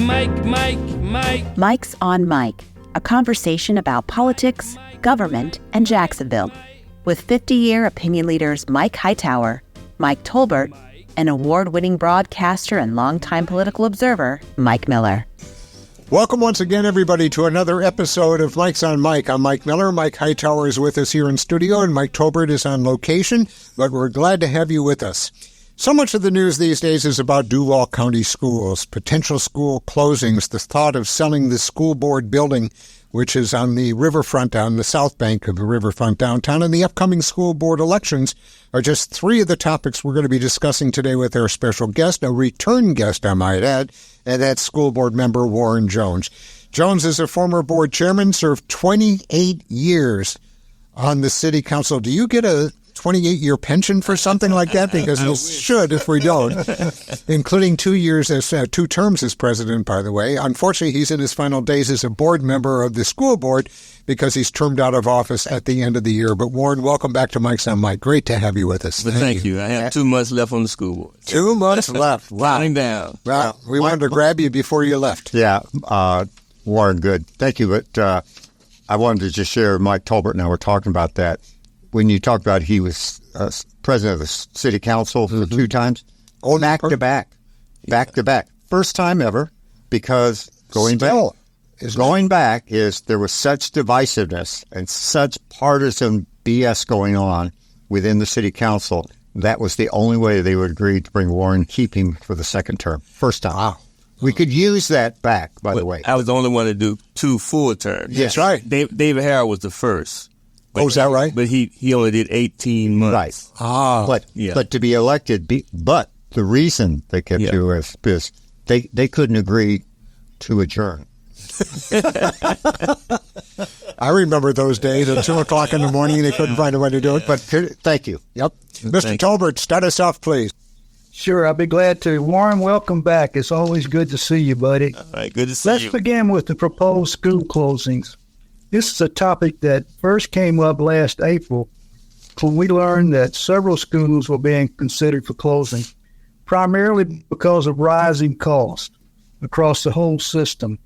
Mike's on Mike, a conversation about politics, government, and Jacksonville, with 50-year opinion leaders Mike Hightower, Mike Tolbert, and award-winning broadcaster and longtime political observer, Mike Miller. Welcome once again, everybody, to another episode of Mike's on Mike. I'm Mike Miller. Mike Hightower is with us here in studio, and Mike Tolbert is on location, but we're glad to have you with us. So much of the news these days is about Duval County Schools, potential school closings, the thought of selling the school board building, which is on the riverfront, on the south bank of the riverfront downtown, and the upcoming school board elections are just three of the topics we're going to be discussing today with our special guest, a return guest, I might add, and that's school board member Warren Jones. Jones is a former board chairman, served 28 years on the city council. Do you get a 28-year pension for something like that? Because we should if we don't, including 2 terms as president, by the way. Unfortunately, he's in his final days as a board member of the school board because he's termed out of office at the end of the year. But Warren, welcome back to Mike's on Mike. Great to have you with us. Thank you. I have 2 months left on the school board. 2 months left. Wow. Counting down. Well, we wanted to grab you before you left. Yeah, Warren, good. Thank you. But I wanted to just share, Mike Tolbert and I were talking about that. When you talked about he was president of the city council for 2 times, back to back. First time ever, because going back is there was such divisiveness and such partisan BS going on within the city council. That was the only way they would agree to bring Warren, keep him for the second term. First time. Wow. We could use that back, by the way. I was the only one to do 2 full terms. Yes. That's right. David Harrell was the first. Oh, is that right? But he only did 18 months. Right. But to be elected, but the reason they kept you is they couldn't agree to adjourn. I remember those days at 2 o'clock in the morning. They couldn't find a way to do it. But thank you. Yep. Mr. Tolbert, start us off, please. Sure, I'll be glad to. Warren, welcome back. It's always good to see you, buddy. All right, good to see you. Let's begin with the proposed school closings. This is a topic that first came up last April when we learned that several schools were being considered for closing, primarily because of rising costs across the whole system.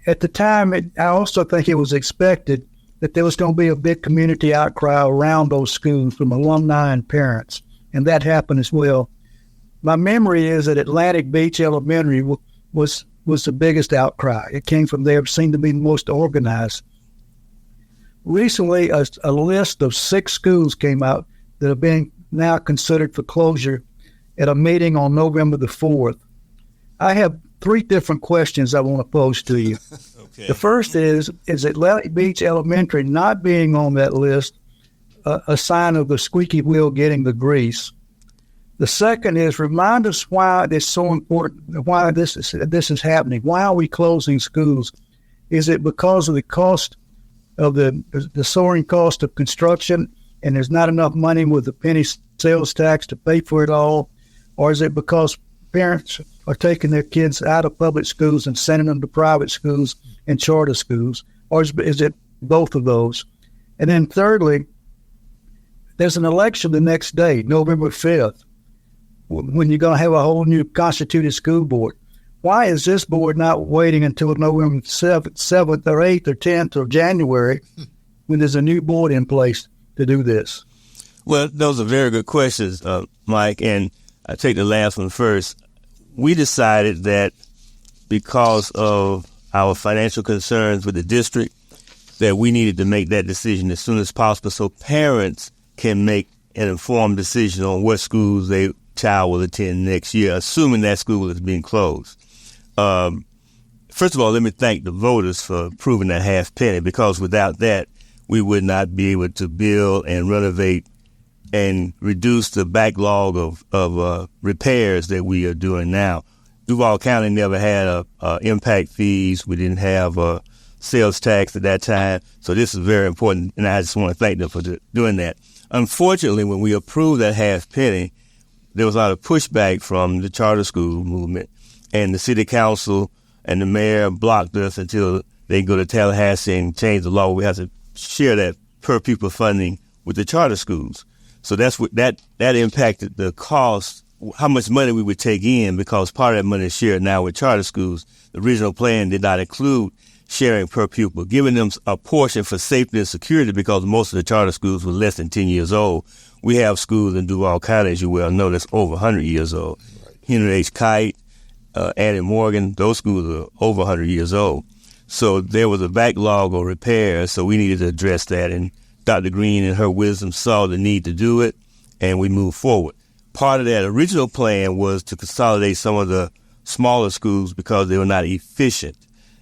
At the time, I also think it was expected that there was going to be a big community outcry around those schools from alumni and parents, and that happened as well. My memory is that Atlantic Beach Elementary was the biggest outcry. It came from there. It seemed to be the most organized. Recently, a list of 6 schools came out that are being now considered for closure at a meeting on November the 4th. I have 3 different questions I want to pose to you. Okay. The first is Atlantic Beach Elementary not being on that list a sign of the squeaky wheel getting the grease? The second is remind us why it's so important, why this is happening. Why are we closing schools? Is it because of the cost of the soaring cost of construction, and there's not enough money with the penny sales tax to pay for it all? Or is it because parents are taking their kids out of public schools and sending them to private schools and charter schools? Or is it both of those? And then thirdly, there's an election the next day, November 5th, when you're going to have a whole new constituted school board. Why is this board not waiting until November 7th or 8th or 10th or January when there's a new board in place to do this? Well, those are very good questions, Mike, and I take the last one first. We decided that because of our financial concerns with the district, that we needed to make that decision as soon as possible so parents can make an informed decision on what schools their child will attend next year, assuming that school is being closed. First of all, let me thank the voters for approving that half penny, because without that, we would not be able to build and renovate and reduce the backlog of repairs that we are doing now. Duval County never had impact fees. We didn't have a sales tax at that time. So this is very important, and I just want to thank them for doing that. Unfortunately, when we approved that half penny, there was a lot of pushback from the charter school movement, and the city council and the mayor blocked us until they go to Tallahassee and change the law. We have to share that per pupil funding with the charter schools. So that's what that impacted the cost how much money we would take in, because part of that money is shared now with charter schools. The original plan did not include sharing per pupil, giving them a portion for safety and security, because most of the charter schools were less than 10 years old. We have schools in Duval County, as you well know, that's over 100 years old. Right. Henry H. Kite, Annie Morgan, those schools are over 100 years old. So there was a backlog of repairs, so we needed to address that. And Dr. Green, in her wisdom, saw the need to do it, and we moved forward. Part of that original plan was to consolidate some of the smaller schools because they were not efficient.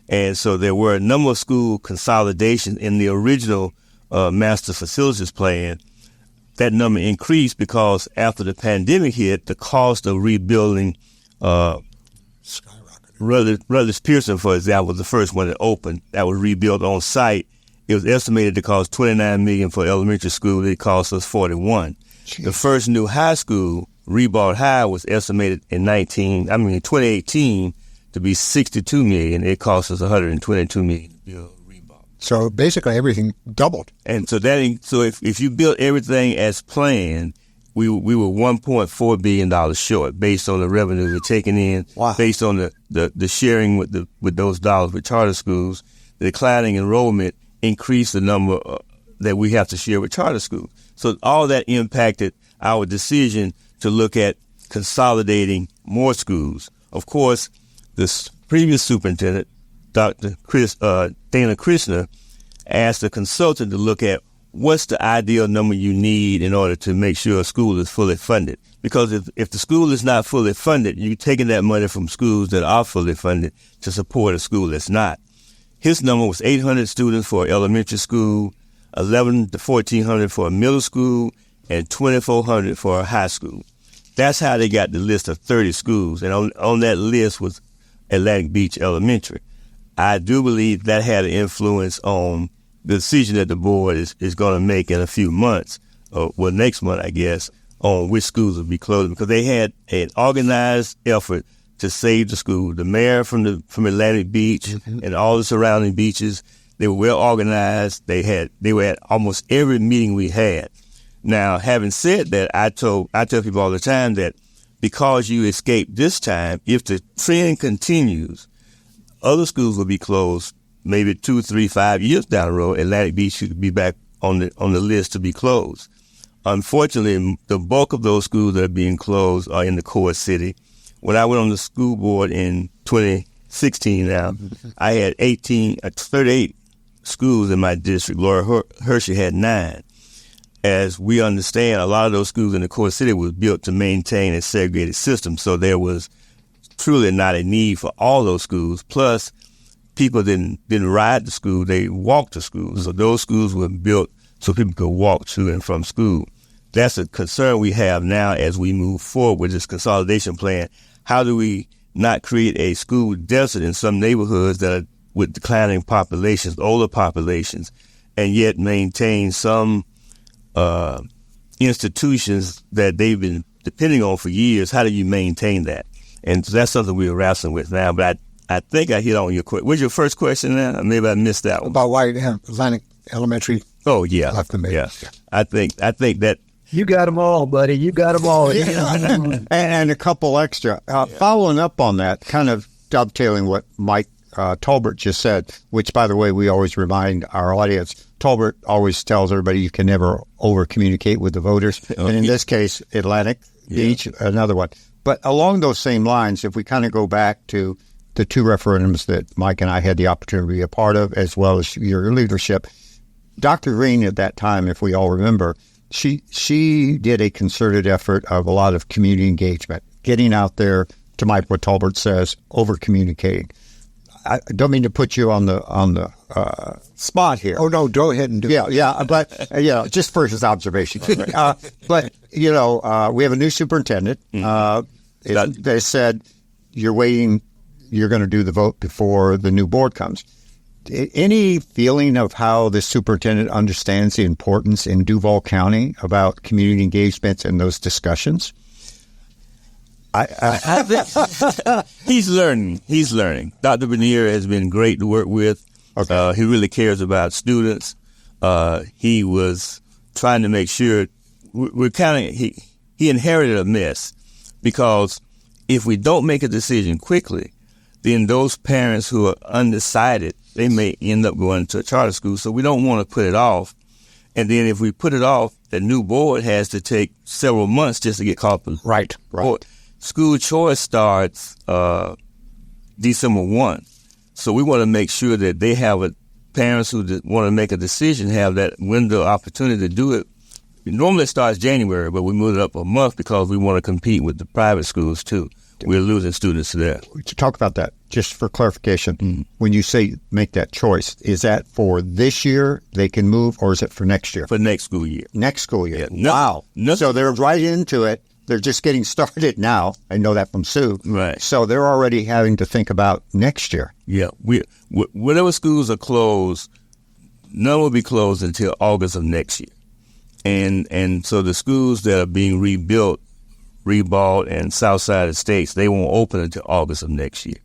And so there were a number of school consolidations in the original master facilities plan. That number increased because after the pandemic hit, the cost of rebuilding skyrocketed. Rutledge Pearson, for example, was the first one that opened. That was rebuilt on site. It was estimated to cost $29 million for elementary school. It cost us $41. Jeez. The first new high school, Rebought High, was estimated in 2018 to be $62 million. It cost us $122 million to build Rebought. So basically everything doubled. And so if you built everything as planned, we were $1.4 billion short based on the revenue we're taking in, wow. Based on the sharing with those dollars with charter schools. The declining enrollment increased the number that we have to share with charter schools. So all that impacted our decision to look at consolidating more schools. Of course, the previous superintendent, Dr. Dana Krishna, asked the consultant to look at what's the ideal number you need in order to make sure a school is fully funded. Because if the school is not fully funded, you're taking that money from schools that are fully funded to support a school that's not. His number was 800 students for elementary school, 1,100 to 1,400 for a middle school, and 2,400 for a high school. That's how they got the list of 30 schools. And on that list was Atlantic Beach Elementary. I do believe that had an influence on the decision that the board is going to make in a few months, or next month, I guess, on which schools will be closed, because they had an organized effort to save the school. The mayor from Atlantic Beach mm-hmm. and all the surrounding beaches, they were well organized. They were at almost every meeting we had. Now, having said that, I tell people all the time that because you escaped this time, if the trend continues, other schools will be closed maybe 2, 3, 5 years down the road. Atlantic Beach should be back on the list to be closed. Unfortunately, the bulk of those schools that are being closed are in the core city. When I went on the school board in 2016 now, I had 38 schools in my district. Laura Hershey had 9. As we understand, a lot of those schools in the core city was built to maintain a segregated system, so there was truly not a need for all those schools. Plus, people didn't ride to school, they walked to school. So those schools were built so people could walk to and from school. That's a concern we have now as we move forward with this consolidation plan. How do we not create a school deficit in some neighborhoods that are with declining populations, older populations, and yet maintain some institutions that they've been depending on for years? How do you maintain that? And so that's something we're wrestling with now. But I think I hit on your question. What's your first question now? Maybe I missed that one. About why Atlantic Elementary? Oh, yeah. Left the yeah. I think that. You got them all, buddy. You got them all. and a couple extra. Following up on that, kind of dovetailing what Mike Tolbert just said, which, by the way, we always remind our audience, Tolbert always tells everybody you can never over-communicate with the voters. And in this case, Atlantic Beach, another one. But along those same lines, if we kind of go back to the 2 referendums that Mike and I had the opportunity to be a part of, as well as your leadership, Dr. Green at that time, if we all remember, she did a concerted effort of a lot of community engagement, getting out there, to Mike, what Tolbert says, over-communicating. I don't mean to put you on the spot here. Oh, no, go ahead and do it. Yeah, but just for his observation. But, we have a new superintendent. They said you're going to do the vote before the new board comes. Any feeling of how the superintendent understands the importance in Duval County about community engagements and those discussions? I think he's learning. Dr. Bernier has been great to work with. Okay. He really cares about students. He was trying to make sure he inherited a mess. because if we don't make a decision quickly, then those parents who are undecided, they may end up going to a charter school. So we don't want to put it off. And then if we put it off, the new board has to take several months just to get caught up. Right. School choice starts December 1. So we want to make sure that they have parents who want to make a decision have that window opportunity to do it. Normally it starts January, but we moved it up a month because we want to compete with the private schools too. We're losing students to that. To talk about that, just for clarification, when you say make that choice, is that for this year they can move, or is it for next year? For next school year. Next school year. Yeah. Wow. So they're right into it. They're just getting started now. I know that from Sue. Right. So they're already having to think about next year. Yeah. Whatever schools are closed, none will be closed until August of next year. And so the schools that are being rebuilt, Rebald and Southside Estates, they won't open until August of next year.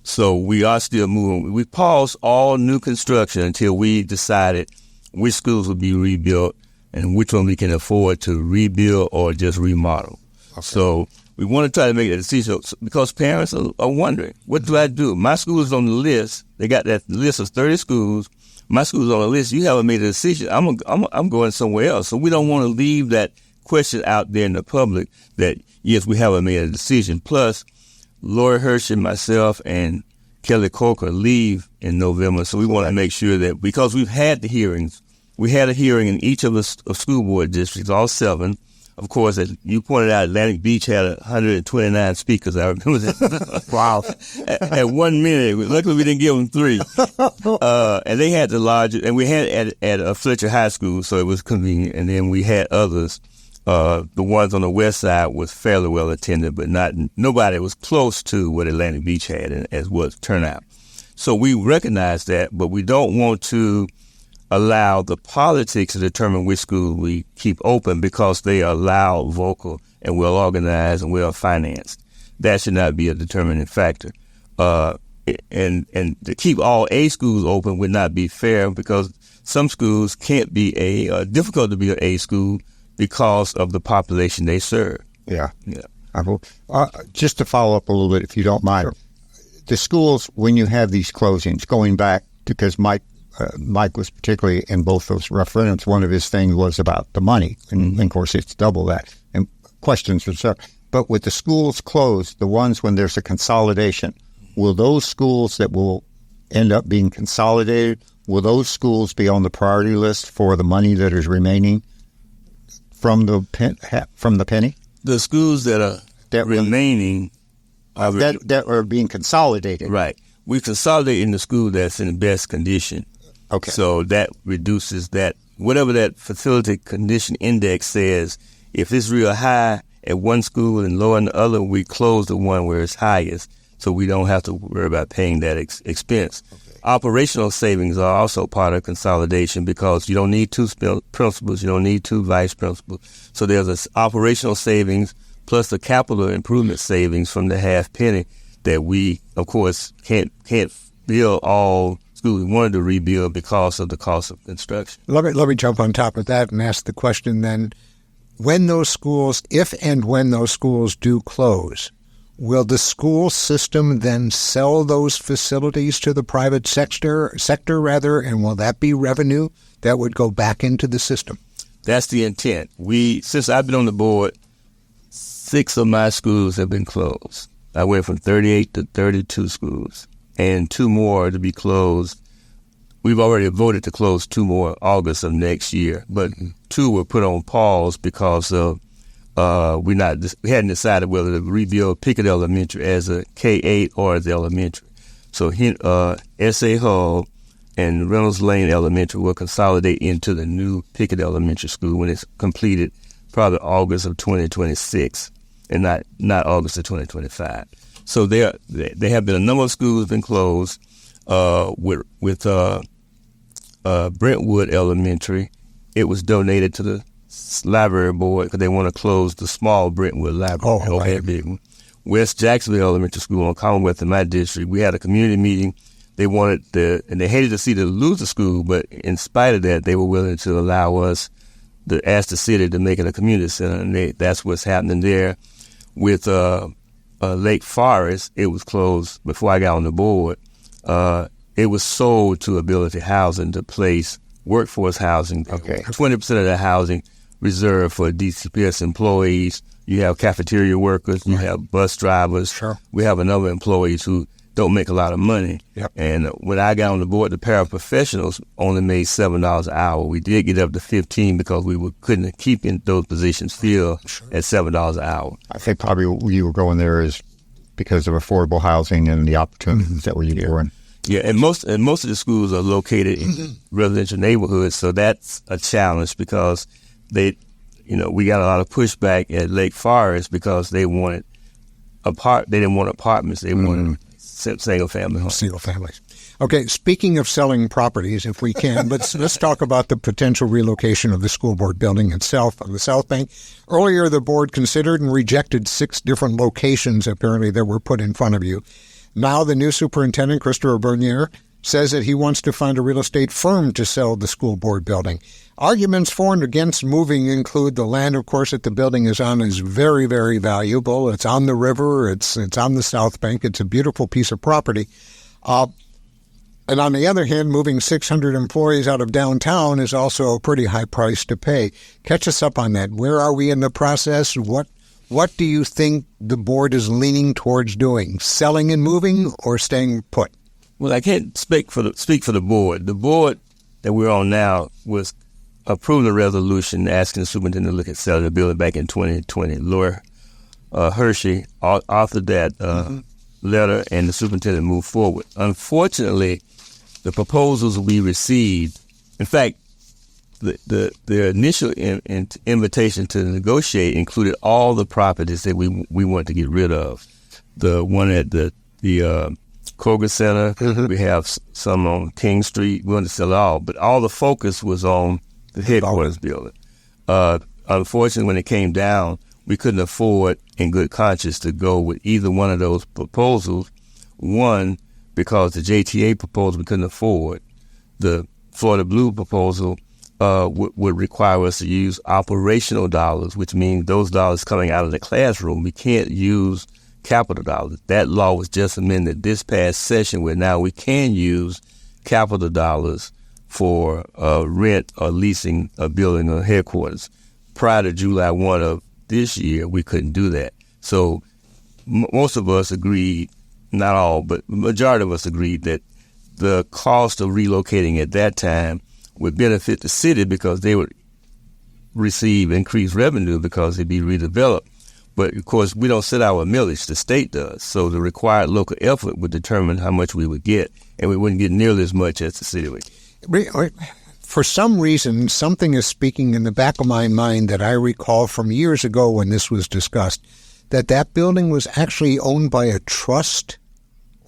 So we are still moving. We paused all new construction until we decided which schools will be rebuilt and which one we can afford to rebuild or just remodel. Okay. So we want to try to make a decision because parents are wondering, what do I do? My school is on the list. They got that list of 30 schools. My school is on the list. You haven't made a decision. I'm going somewhere else. So we don't want to leave that question out there in the public that, yes, we haven't made a decision. Plus, Lori Hirsch and myself and Kelly Coker leave in November. So we want to make sure that, because we've had the hearings, we had a hearing in each of the school board districts, all 7. Of course, as you pointed out, Atlantic Beach had 129 speakers. I remember that. Wow. At 1 minute. Luckily, we didn't give them 3. And they had the largest, and we had at Fletcher High School, so it was convenient. And then we had others. The ones on the west side was fairly well attended, but nobody was close to what Atlantic Beach had as was turnout. So we recognize that, but we don't want to allow the politics to determine which school we keep open because they are loud, vocal, and well organized and well financed. That should not be a determining factor. And to keep all A schools open would not be fair because some schools can't be difficult to be an A school because of the population they serve. Yeah. Just to follow up a little bit, if you don't mind, the schools, when you have these closings, going back, because Mike was particularly in both those referendums, one of his things was about the money. And of course, it's double that. And questions and stuff. But with the schools closed, the ones when there's a consolidation, will those schools that will end up being consolidated, will those schools be on the priority list for the money that is remaining from the penny? The schools that are remaining that are being consolidated. Right. We consolidate in the school that's in the best condition. Okay. So that reduces that, whatever that facility condition index says, if it's real high at one school and low in the other, we close the one where it's highest so we don't have to worry about paying that expense. Okay. Operational savings are also part of consolidation because you don't need 2 principals, you don't need 2 vice principals. So there's an operational savings plus the capital improvement savings from the half penny that we, of course, can't build all schools we wanted to rebuild because of the cost of construction. Let me jump on top of that and ask the question then, when those schools, if and when those schools do close, will the school system then sell those facilities to the private sector, and will that be revenue that would go back into the system? That's the intent. Since I've been on the board, 6 of my schools have been closed. I went from 38 to 32 schools, and 2 more to be closed. We've already voted to close 2 more August of next year, but 2 were put on pause because of we hadn't decided whether to rebuild Pickett Elementary as a K-8 or as elementary. So S.A. Hull and Reynolds Lane Elementary will consolidate into the new Pickett Elementary School when it's completed, probably August of 2026 and not August of 2025. So there have been a number of schools been closed with Brentwood Elementary. It was donated to the library board because they want to close the small Brentwood library. Oh, right. Big one. West Jacksonville Elementary School on Commonwealth in my district, we had a community meeting. They wanted and they hated to see them lose the school, but in spite of that, they were willing to allow us to ask the city to make it a community center, and that's what's happening there. With Lake Forest, it was closed before I got on the board. It was sold to Ability Housing to place workforce housing. Okay. 20% of the housing reserved for DCPS employees. You have cafeteria workers. You have bus drivers. Sure. We have a number of employees who don't make a lot of money. Yep. And when I got on the board, the paraprofessionals only made $7 an hour. We did get up to $15 because we couldn't keep in those positions filled at $7 an hour. I think probably you were going there is because of affordable housing and the opportunities that were you were in. Yeah, and most of the schools are located in residential neighborhoods, so that's a challenge because we got a lot of pushback at Lake Forest because they wanted they didn't want apartments, they wanted single family homes. Single families. Okay, speaking of selling properties, if we can, let's talk about the potential relocation of the school board building itself on the South Bank. Earlier, the board considered and rejected 6 different locations, apparently, that were put in front of you. Now the new superintendent, Christopher Bernier, says that he wants to find a real estate firm to sell the school board building. Arguments for and against moving include the land, of course, that the building is on is very, very valuable. It's on the river. It's on the South Bank. It's a beautiful piece of property. And on the other hand, moving 600 employees out of downtown is also a pretty high price to pay. Catch us up on that. Where are we in the process? What do you think the board is leaning towards doing? Selling and moving or staying put? Well, I can't speak for the board. The board that we're on now was approving a resolution asking the superintendent to look at selling the building back in 2020. Laura Hershey authored that letter, and the superintendent moved forward. Unfortunately, the proposals we received, in fact, the initial invitation to negotiate included all the properties that we wanted to get rid of. The one at the Kroger Center, we have some on King Street. We wanted to sell it all, but all the focus was on the headquarters building. Unfortunately, when it came down, we couldn't afford in good conscience to go with either one of those proposals. One, because the JTA proposal we couldn't afford. The Florida Blue proposal would require us to use operational dollars, which means those dollars coming out of the classroom. We can't use capital dollars. That law was just amended this past session where now we can use capital dollars for rent or leasing a building or headquarters. Prior to July 1 of this year, we couldn't do that. So most of us agreed, not all, but the majority of us agreed that the cost of relocating at that time would benefit the city because they would receive increased revenue because it'd be redeveloped. But, of course, we don't set our millage. The state does. So the required local effort would determine how much we would get, and we wouldn't get nearly as much as the city would. For some reason, something is speaking in the back of my mind that I recall from years ago when this was discussed, that building was actually owned by a trust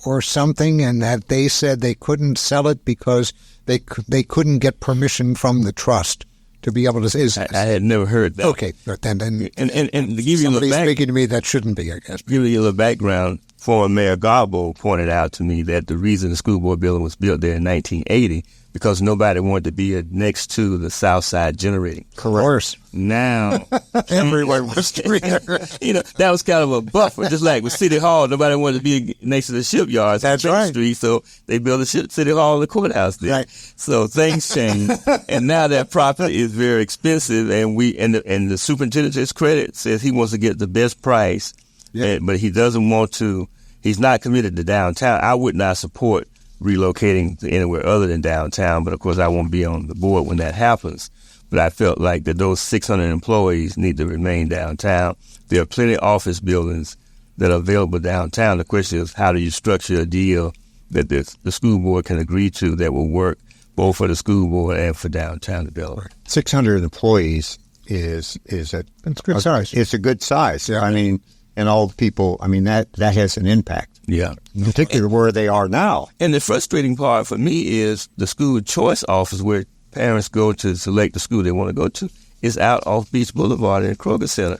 or something, and that they said they couldn't sell it because they couldn't get permission from the trust to be able to. I had never heard that. Okay, then and to give you a little speaking to me, that shouldn't be, I guess. Give you a little background. Former Mayor Garbo pointed out to me that the reason the school board building was built there in 1980 because nobody wanted to be next to the South Side generating. Correct. Now, everywhere was that was kind of a buffer, just like with City Hall. Nobody wanted to be next to the shipyards. That's right. Street, so they built a City Hall and the courthouse there. Right. So things changed, and now that property is very expensive. And the superintendent, to his credit, says he wants to get the best price, but he doesn't want to. He's not committed to downtown. I would not support relocating to anywhere other than downtown, but of course I won't be on the board when that happens. But I felt like that those 600 employees need to remain downtown. There are plenty of office buildings that are available downtown. The question is, how do you structure a deal that the school board can agree to that will work both for the school board and for downtown development? 600 employees is a good size. It's a good size. Yeah. I mean, and all the people, I mean, that has an impact. Yeah. Particularly where they are now. And the frustrating part for me is the school choice office where parents go to select the school they want to go to is out off Beach Boulevard in Kroger Center.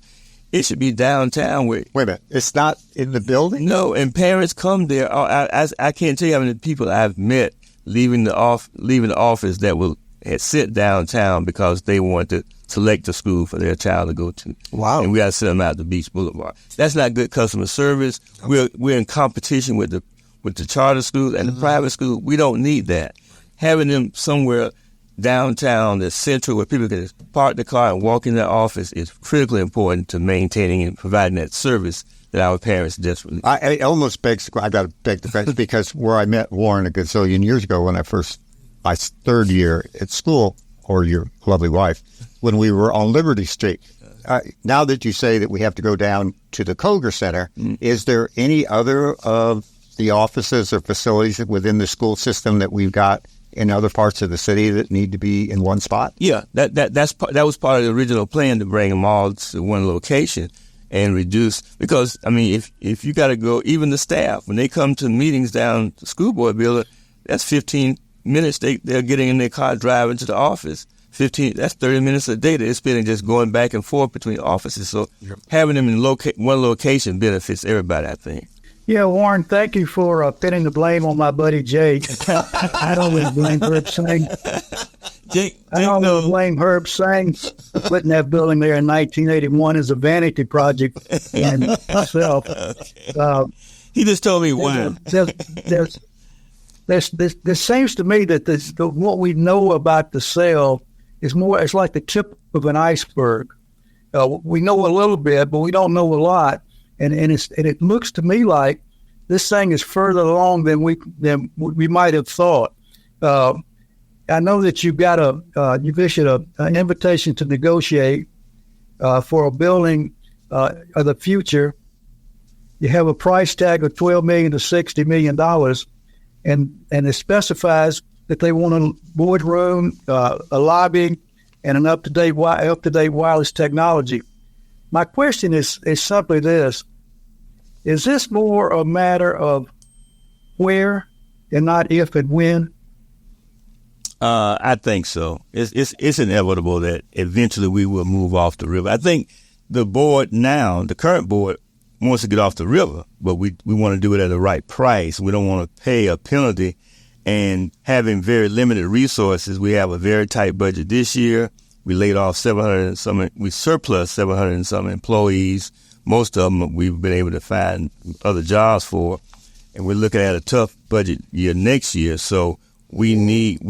It should be downtown. Wait a minute. It's not in the building? No, and parents come there. I can't tell you how many people I've met leaving the office that will had sent downtown because they wanted to select a school for their child to go to. Wow. And we got to send them out to Beach Boulevard. That's not good customer service. We're in competition with the charter schools and the private schools. We don't need that. Having them somewhere downtown that's central where people can park the car and walk in their office is critically important to maintaining and providing that service that our parents desperately. I almost I got to beg the question because where I met Warren a gazillion years ago when my third year at school, or your lovely wife, when we were on Liberty Street. Now that you say that we have to go down to the Koger Center, is there any other of the offices or facilities within the school system that we've got in other parts of the city that need to be in one spot? Yeah, that was part of the original plan to bring them all to one location and reduce, because I mean, if you got to go, even the staff when they come to meetings down the school board building, that's 15 minutes they're getting in their car driving to the office. 15, that's 30 minutes a day they're spending just going back and forth between offices. So having them in one location benefits everybody, I think. Yeah, Warren, thank you for pinning the blame on my buddy Jake. I don't really blame Herb Singh. I don't blame Herb Singh for putting that building there in 1981 as a vanity project in itself. He just told me why. There seems to me that what we know about the sale is more, it's like the tip of an iceberg. We know a little bit, but we don't know a lot. And it looks to me like this thing is further along than we might have thought. I know that you've issued an invitation to negotiate for a building of the future. You have a price tag of $12 million to $60 million, and it specifies that they want a boardroom, a lobby, and an up-to-date wireless technology. My question is simply this. Is this more a matter of where and not if and when? I think so. It's inevitable that eventually we will move off the river. I think the current board wants to get off the river, but we want to do it at the right price. We don't want to pay a penalty, and having very limited resources, we have a very tight budget this year. We laid off 700 and some, we surplus 700 and some employees. Most of them we've been able to find other jobs for, and we're looking at a tough budget year next year. So we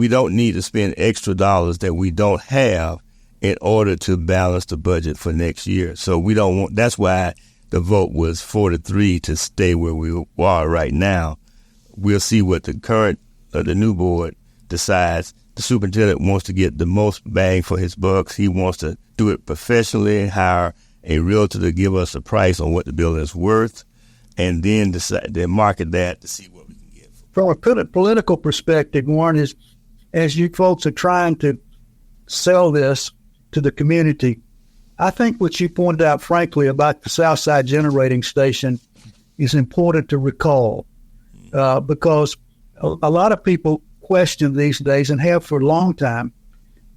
don't need to spend extra dollars that we don't have in order to balance the budget for next year. So we don't want. That's why the vote was 4-3 to stay where we are right now. We'll see what the new board decides. The superintendent wants to get the most bang for his bucks. He wants to do it professionally, hire a realtor to give us a price on what the building is worth, and then market that to see what we can get. From a political perspective, Warren, as you folks are trying to sell this to the community, I think what you pointed out, frankly, about the Southside Generating Station is important to recall because a lot of people question these days and have for a long time,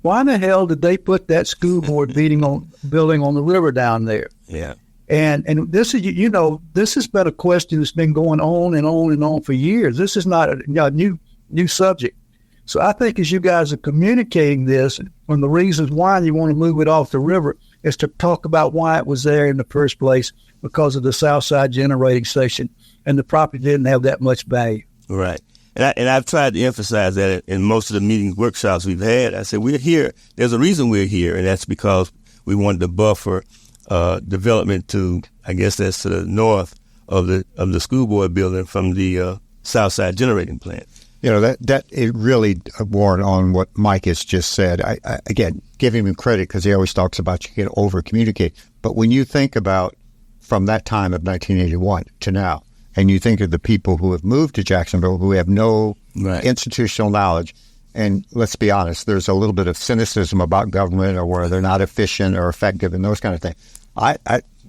why in the hell did they put that school board building on the river down there? Yeah. And this is, this has been a question that's been going on and on and on for years. This is not a new subject. So I think as you guys are communicating this, one of the reasons why you want to move it off the river is to talk about why it was there in the first place, because of the Southside Generating Station, and the property didn't have that much value. Right. And I've tried to emphasize that in most of the meetings, workshops we've had. I said, we're here. There's a reason we're here, and that's because we wanted to buffer development to, I guess that's to the north of the school board building from the Southside Generating Plant. That it really, Warren, on what Mike has just said, I again, giving him credit because he always talks about you can over-communicate. But when you think about from that time of 1981 to now, and you think of the people who have moved to Jacksonville who have no institutional knowledge, and let's be honest, there's a little bit of cynicism about government or where they're not efficient or effective and those kind of things.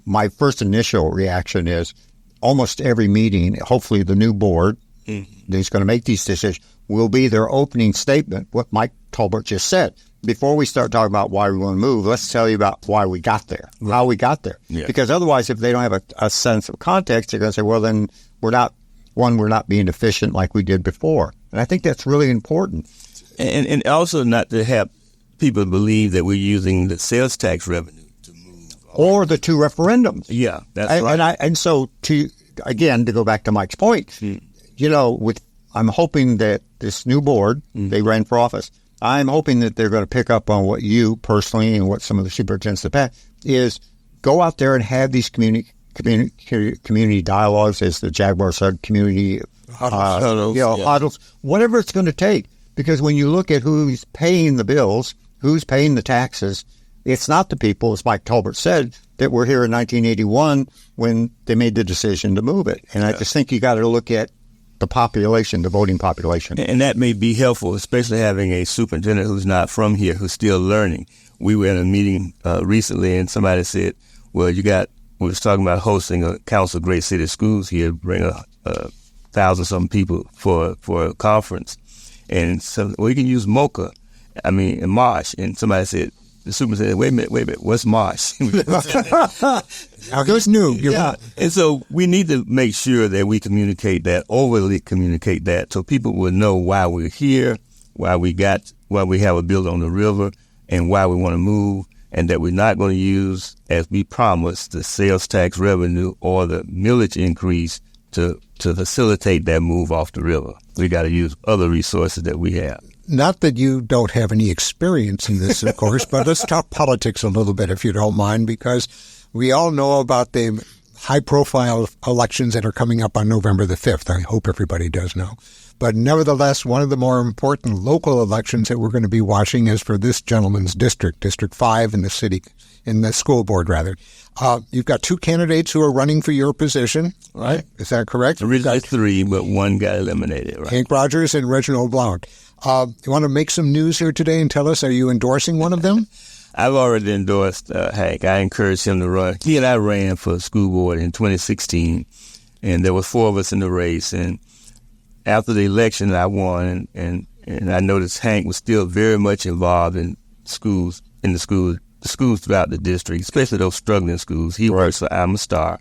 My first initial reaction is almost every meeting, hopefully the new board who's going to make these decisions will be their opening statement, what Mike Tolbert just said. Before we start talking about why we want to move, let's tell you about why we got there, how we got there. Yeah. Because otherwise, if they don't have a sense of context, they're going to say, well, then we're not being efficient like we did before. And I think that's really important. And also not to have people believe that we're using the sales tax revenue to move. Or the 2 referendums. Yeah, that's right. And so to go back to Mike's point, I'm hoping that this new board, they ran for office, I'm hoping that they're going to pick up on what you personally and what some of the superintendents have had is go out there and have these community dialogues, as the Jaguar said, community huddles, whatever it's going to take. Because when you look at who's paying the bills, who's paying the taxes, it's not the people, as Mike Tolbert said, that were here in 1981 when they made the decision to move it. And I just think you got to look at the population, the voting population. And that may be helpful, especially having a superintendent who's not from here, who's still learning. We were in a meeting recently, and somebody said, well, we was talking about hosting a Council of Great City Schools here, bring 1,000-something people for a conference. And so, you can use Mocha, and Marsh. And somebody said, the superintendent, wait a minute, what's Marsh? Now, who's new? Yeah. And so we need to make sure that we overly communicate that, so people will know why we're here, why we have a building on the river, and why we want to move, and that we're not going to use, as we promised, the sales tax revenue or the millage increase to facilitate that move off the river. We got to use other resources that we have. Not that you don't have any experience in this, of course, but let's talk politics a little bit, if you don't mind, because we all know about the high-profile elections that are coming up on November the 5th. I hope everybody does know. But nevertheless, one of the more important local elections that we're going to be watching is for this gentleman's district, District 5 in the school board, rather. You've got 2 candidates who are running for your position, right? Is that correct? Originally 3, but 1 got eliminated, right? Hank Rogers and Reginald Blount. You want to make some news here today and tell us, are you endorsing one of them? I've already endorsed Hank. I encouraged him to run. He and I ran for school board in 2016, and there were 4 of us in the race. And after the election, I won, and I noticed Hank was still very much involved in the schools throughout the district, especially those struggling schools. He works for I'm a Star,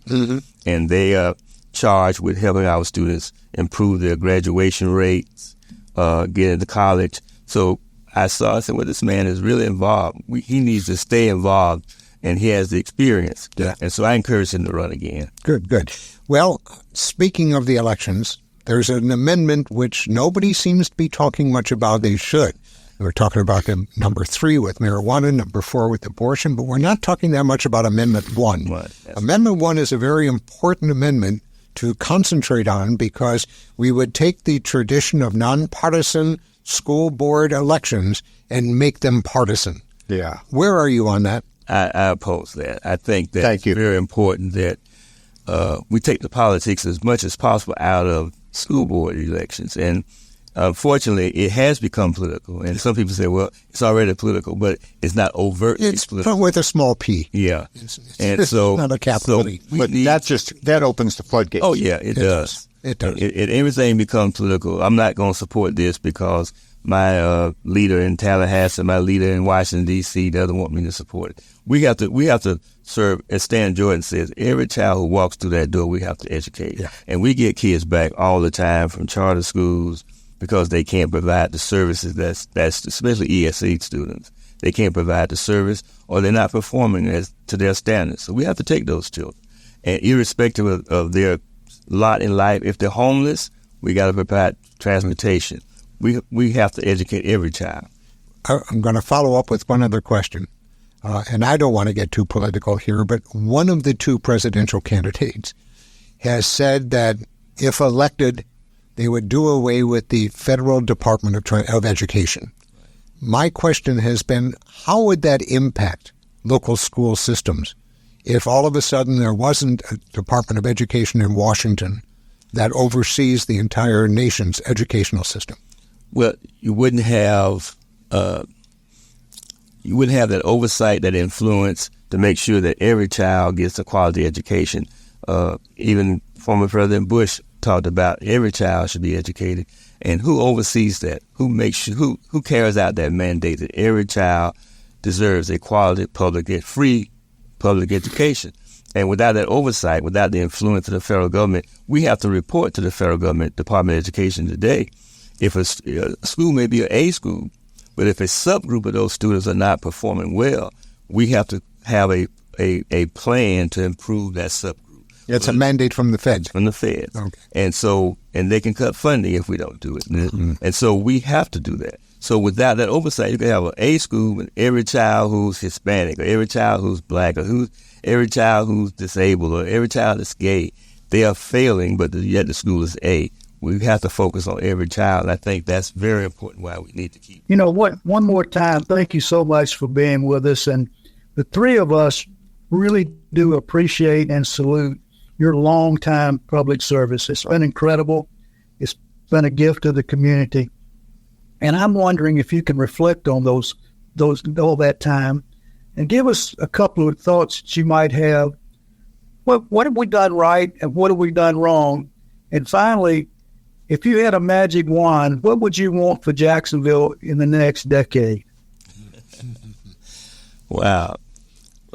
and they are charged with helping our students improve their graduation rates, get into college. So I said, well, this man is really involved. He needs to stay involved, and he has the experience. Yeah. And so I encourage him to run again. Good. Well, speaking of the elections, there's an amendment which nobody seems to be talking much about. They should. We're talking about number 3 with marijuana, number 4 with abortion, but we're not talking that much about Amendment 1. Right. Amendment 1 is a very important amendment to concentrate on, because we would take the tradition of nonpartisan school board elections and make them partisan. Yeah. Where are you on that? I oppose that. I think that it's very important that we take the politics as much as possible out of school board elections. And unfortunately, it has become political. And some people say, well, it's already political, but it's not overtly political. But with a small p. Yeah. It's not a capital E. But that opens the floodgates. Oh, yeah, it does. It does. Everything becomes political. I'm not going to support this because my leader in Tallahassee, my leader in Washington, D.C. doesn't want me to support it. We have to serve, as Stan Jordan says, every child who walks through that door, we have to educate. Yeah. And we get kids back all the time from charter schools because they can't provide the services that's especially ESE students. They can't provide the service, or they're not performing to their standards. So we have to take those children. And irrespective of their lot in life, if they're homeless, we got to provide transportation. We have to educate every child. I'm going to follow up with one other question. And I don't want to get too political here, but one of the 2 presidential candidates has said that if elected, they would do away with the Federal Department of Education. My question has been, how would that impact local school systems if all of a sudden there wasn't a Department of Education in Washington that oversees the entire nation's educational system? Well, you wouldn't have that oversight, that influence to make sure that every child gets a quality education. Even former President Bush talked about every child should be educated. And who oversees that? Who carries out that mandate that every child deserves a quality free public education? And without that oversight, without the influence of the federal government, we have to report to the federal government, Department of Education today. if a school may be an A school, but if a subgroup of those students are not performing well, we have to have a plan to improve that subgroup. It's a mandate from the feds. From the feds. Okay. And they can cut funding if we don't do it. Mm-hmm. And so we have to do that. So without that oversight, you can have an A school with every child who's Hispanic, or every child who's black, or every child who's disabled, or every child that's gay. They are failing, but yet the school is A. We have to focus on every child. And I think that's very important why we need to keep. You know what? One more time, thank you so much for being with us. And the three of us really do appreciate and salute your long-time public service. It's been incredible. It's been a gift to the community. And I'm wondering if you can reflect on those all that time and give us a couple of thoughts that you might have. What have we done right and what have we done wrong? And finally, if you had a magic wand, what would you want for Jacksonville in the next decade? Wow.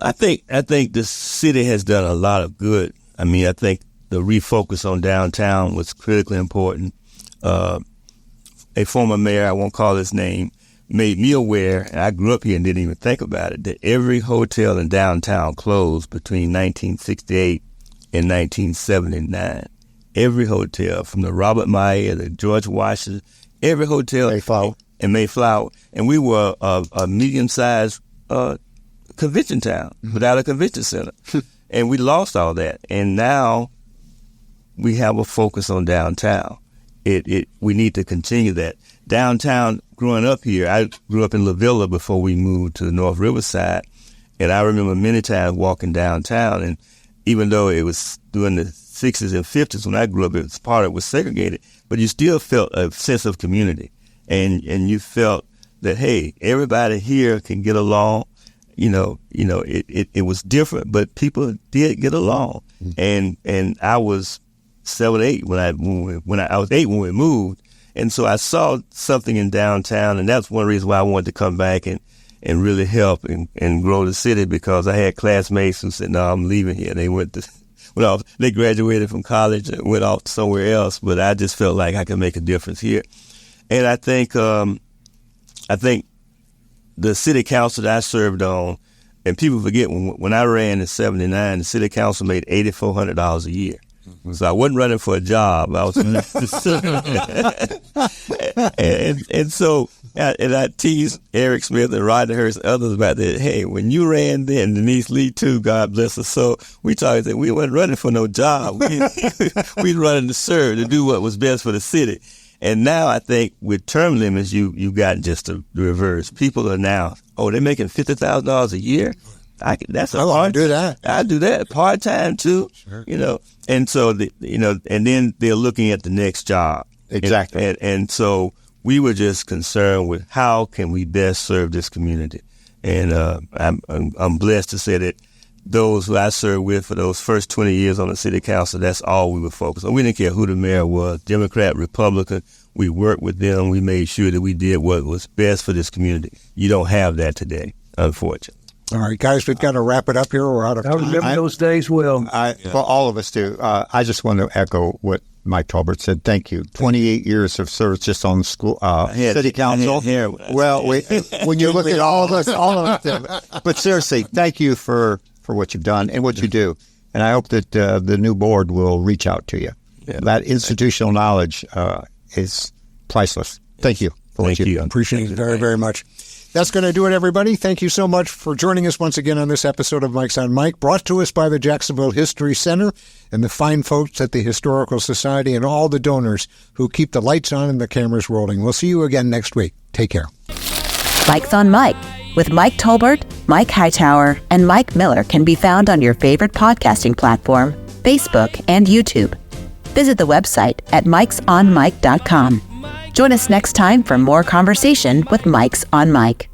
I think the city has done a lot of good. I mean, I think the refocus on downtown was critically important. A former mayor, I won't call his name, made me aware, and I grew up here and didn't even think about it, that every hotel in downtown closed between 1968 and 1979. Every hotel, from the Robert Meyer, the George Washington, every hotel in Mayflower. And we were a medium-sized convention town without a convention center. And we lost all that. And now we have a focus on downtown. We need to continue that. Downtown, growing up here, I grew up in La Villa before we moved to the North Riverside. And I remember many times walking downtown. And even though it was during the 60s and 50s when I grew up, part of it was segregated, but you still felt a sense of community. And you felt that, hey, everybody here can get along. It was different, but people did get along. Mm-hmm. And I was 7, 8 when I was 8 when we moved. And so I saw something in downtown, and that's one reason why I wanted to come back and really help and grow the city, because I had classmates who said, no, I'm leaving here. They they graduated from college and went off somewhere else, but I just felt like I could make a difference here. And I think the city council that I served on, and people forget, when I ran in 79, the city council made $8,400 a year. Mm-hmm. So I wasn't running for a job. I was running to serve. And I teased Eric Smith and Rodney Hurst and others about that. Hey, when you ran then, Denise Lee too, God bless her. So we talked that we weren't running for no job. We running to serve, to do what was best for the city. And now I think with term limits, you got just the reverse. People are now, they're making $50,000 a year. I do that. I do that part time too. Sure. And so and then they're looking at the next job. Exactly. And so we were just concerned with how can we best serve this community. And I'm blessed to say that those who I served with for those first 20 years on the city council, that's all we were focused on. We didn't care who the mayor was, Democrat, Republican. We worked with them. We made sure that we did what was best for this community. You don't have that today, unfortunately. All right, guys, we've got to wrap it up here. We're out of time. I remember those days well. For all of us do. I just want to echo what Mike Tolbert said. Thank you. 28 years of service just on the school, city council. When you look at all of us. But seriously, thank you for what you've done and what you do. And I hope that the new board will reach out to you. Yeah. That institutional knowledge is priceless. Thank you for what you do. Appreciate it very, very much. That's going to do it, everybody. Thank you so much for joining us once again on this episode of Mike's on Mike, brought to us by the Jacksonville History Center and the fine folks at the Historical Society and all the donors who keep the lights on and the cameras rolling. We'll see you again next week. Take care. Mike's on Mike with Mike Tolbert, Mike Hightower, and Mike Miller can be found on your favorite podcasting platform, Facebook, and YouTube. Visit the website at mikesonmike.com. Join us next time for more conversation with Mike's on Mike.